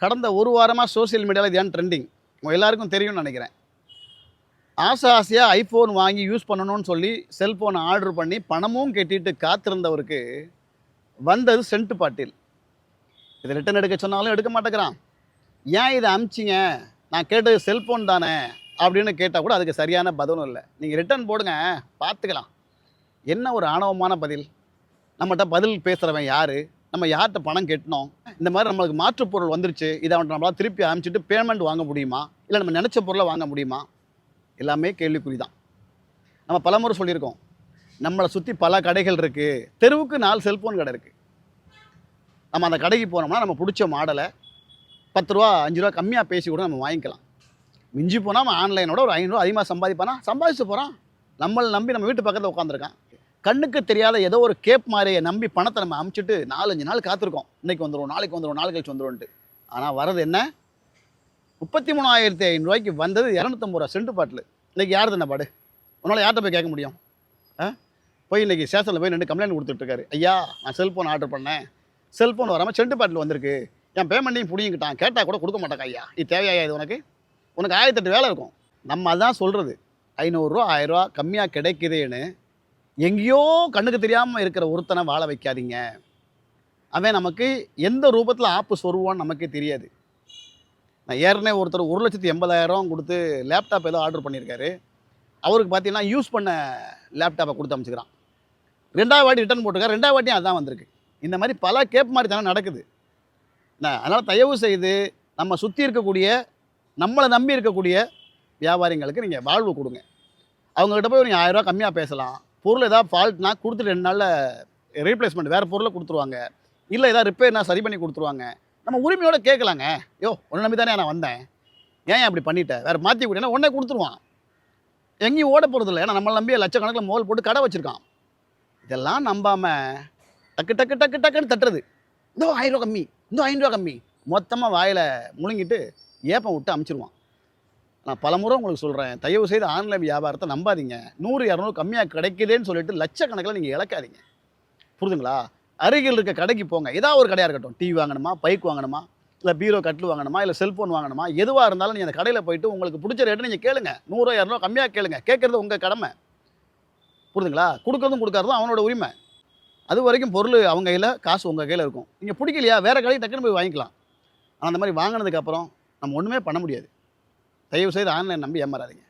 கடந்த ஒரு வாரமாக சோசியல் மீடியாவில் இது ஏன் ட்ரெண்டிங் உங்கள் எல்லாருக்கும் தெரியும்னு நினைக்கிறேன். ஆசையாக ஐஃபோன் வாங்கி யூஸ் பண்ணணும்னு சொல்லி செல்ஃபோனை ஆர்டர் பண்ணி பணமும் கட்டிட்டு காத்திருந்தவருக்கு வந்தது சென்ட் பாட்டில். இதை ரிட்டன் எடுக்க சொன்னாலும் எடுக்க மாட்டேங்கிறான். ஏன் இதை அமிச்சிங்க, நான் கேட்டது செல்ஃபோன் தானே அப்படின்னு கேட்டால் கூட அதுக்கு சரியான பதிலும் இல்லை. நீங்கள் ரிட்டன் போடுங்க, பார்த்துக்கலாம். என்ன ஒரு ஆணவமான பதில்! நம்மகிட்ட பதில் பேசுகிறவன் யார்? நம்ம யார்கிட்ட பணம் கட்டணும்? இந்த மாதிரி நம்மளுக்கு மாற்றுப் பொருள் வந்துருச்சு, இதை அவன் நம்மளால் திருப்பி அனுப்பிச்சிட்டு பேமெண்ட் வாங்க முடியுமா? இல்லை நம்ம நினச்ச பொருளை வாங்க முடியுமா? எல்லாமே கேள்விக்குறி தான். நம்ம பலமுறை சொல்லியிருக்கோம், நம்மளை சுற்றி பல கடைகள் இருக்குது, தெருவுக்கு 4 செல்ஃபோன் கடை இருக்குது. நம்ம அந்த கடைக்கு போனோம்னா நம்ம பிடிச்ச மாடலை 10 ரூபா 5 ரூபா கம்மியாக பேசி கூட நம்ம வாங்கிக்கலாம். மிஞ்சி போனால் நம்ம ஆன்லைனோட ஒரு 500 ரூபா அதிகமாக சம்பாதிச்சு போகிறான். நம்மளை நம்பி நம்ம வீட்டு பக்கத்தில் உட்காந்துருக்கான். கண்ணுக்கு தெரியாத ஏதோ ஒரு கேப் மாதிரியை நம்பி பணத்தை நம்ம அமுச்சிட்டு 4-5 நாள் காத்திருக்கோம். இன்றைக்கி வந்துடும், நாளைக்கு வந்துடும், நாள் கழிச்சு வந்துடும்ன்ட்டு. ஆனால் வரது என்ன? 33,500 ரூபாய்க்கு வந்தது 250 ரூபா சென்ட் பாட்டில். இன்றைக்கி யார் தானே பாடு? உன்னால் யார்கிட்ட போய் கேட்க முடியும்? போய் இன்றைக்கி ஸ்டேஷனில் போய் 2 கம்ப்ளைண்ட் கொடுத்துட்ருக்காரு. ஐயா, நான் செல்ஃபோன் ஆர்டர் பண்ணேன், செல்ஃபோன் வராமல் சென்ட் பாட்டில் வந்திருக்கு, என் பேமெண்ட்டையும் பிடிங்கிட்டான், கேட்டால் கூட கொடுக்க மாட்டாங்க. ஐயா, இது தேவையா? இது உனக்கு 1008 வேலை இருக்கும். நம்ம அதான் சொல்கிறது, 500 ரூபா 1000 ரூபா கம்மியாக கிடைக்குதுன்னு எங்கேயோ கண்ணுக்கு தெரியாமல் இருக்கிற ஒருத்தனை வாழ வைக்காதீங்க. அவன் நமக்கு எந்த ரூபத்தில் ஆப்பு சொருவான்னு நமக்கே தெரியாது. நான் ஏற்கனவே ஒருத்தர் 1,80,000 கொடுத்து லேப்டாப் ஏதோ ஆர்டர் பண்ணியிருக்காரு. அவருக்கு பார்த்தீங்கன்னா யூஸ் பண்ண லேப்டாப்பை கொடுத்து அனுப்பிச்சிக்கிறான். 2வது வாட்டி ரிட்டர்ன் போட்டிருக்காரு, 2வது வாட்டியும் அதுதான் வந்திருக்கு. இந்த மாதிரி பல கேப் மாதிரி தானே நடக்குது. அதனால் தயவு செய்து நம்ம சுற்றி இருக்கக்கூடிய, நம்மளை நம்பி இருக்கக்கூடிய வியாபாரிங்களுக்கு நீங்கள் வாழ்வு கொடுங்க. அவங்ககிட்ட போய் நீங்கள் 1000 ரூபா கம்மியாக பேசலாம். பொருள் ஏதாவது ஃபால்ட்னா கொடுத்துட்டு 2 நாளில் ரீப்ளேஸ்மெண்ட் வேறு பொருளை கொடுத்துருவாங்க. இல்லை ஏதாவது ரிப்பேர்னா சரி பண்ணி கொடுத்துருவாங்க. நம்ம உரிமையோடு கேட்கலாங்க. யோ, உன்னை நம்பி தானே நான் வந்தேன், ஏன் அப்படி பண்ணிட்டேன், வேறு மாற்றி கொடுத்தேன்னா உடனே கொடுத்துருவான். எங்கேயும் ஓட போகிறதில்ல. ஏன்னா நம்மளை நம்பி லட்சக்கணக்கில் மோல் போட்டு கடை வச்சுருக்கான். இதெல்லாம் நம்பாமல் டக்கு டக்கு டக்கு டக்குன்னு தட்டுறது. இதோ 1000 ரூபா கம்மி, இந்த 500 ரூபா கம்மி, மொத்தமாக வாயில் முழுங்கிட்டு ஏப்பம் விட்டு அமுச்சிடுவான். நான் பலமுறை உங்களுக்கு சொல்கிறேன், தயவு செய்து ஆன்லைன் வியாபாரத்தை நம்பாதீங்க. 100-200 கம்மியாக கிடைக்குதுன்னு சொல்லிட்டு லட்சக்கணக்கில் நீங்கள் இழக்காதீங்க. புரிதுங்களா? அருகில் இருக்க கடைக்கு போங்க. ஏதாவது ஒரு கடையாக இருக்கட்டும், டிவி வாங்கணுமா, பைக் வாங்கணுமா, இல்லை பீரோ கட்டில் வாங்கணுமா, இல்லை செல்ஃபோன் வாங்கணுமா, எதுவாக இருந்தாலும் நீங்கள் அந்த கடையில் போயிட்டு உங்களுக்கு பிடிச்ச ரேட்டு நீங்கள் கேளுங்க. 100-200 கம்மியாக கேளுங்க. கேட்குறது உங்கள் கடமை. புரிதுங்களா? கொடுக்குறதும் கொடுக்காததும் அவனோட உரிமை. அது வரைக்கும் பொருள் அவங்க கையில், காசு உங்கள் கையில் இருக்கும். நீங்கள் பிடிக்கலையா வேறு கடைக்கு டக்குன்னு போய் வாங்கிக்கலாம். ஆனால் அந்த மாதிரி வாங்கினதுக்கப்புறம் நம்ம ஒன்றுமே பண்ண முடியாது. தயவு செய்து ஆன்லைன் நம்பி ஏமாறாதீங்க.